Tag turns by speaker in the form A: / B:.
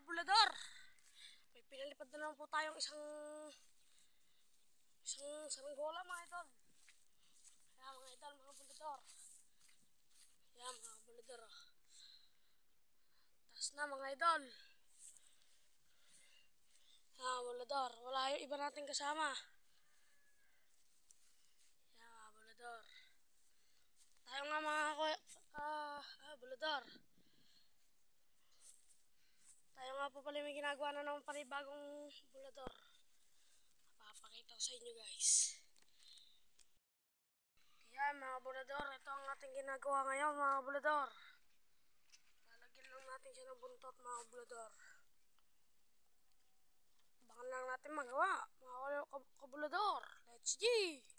A: kabulador. May pinalipad na naman po tayong isang saranggola mga idol. Kaya mga idol, mga bulador. Yan mga bulador. Taas na mga idol. Bulador. Wala yung iba nating kasama. Yan mga bulador. Tayo nga mga bulador. Tayo nga po pala may ginagawa na naman panibagong bulador. Papakita ko sa inyo guys. Yan mga bulador, ito ang ating ginagawa ngayon mga bulador. Lalagyan lang natin siya ng buntot mga bulador. Abangan lang natin magawa mga kabulador. Let's go!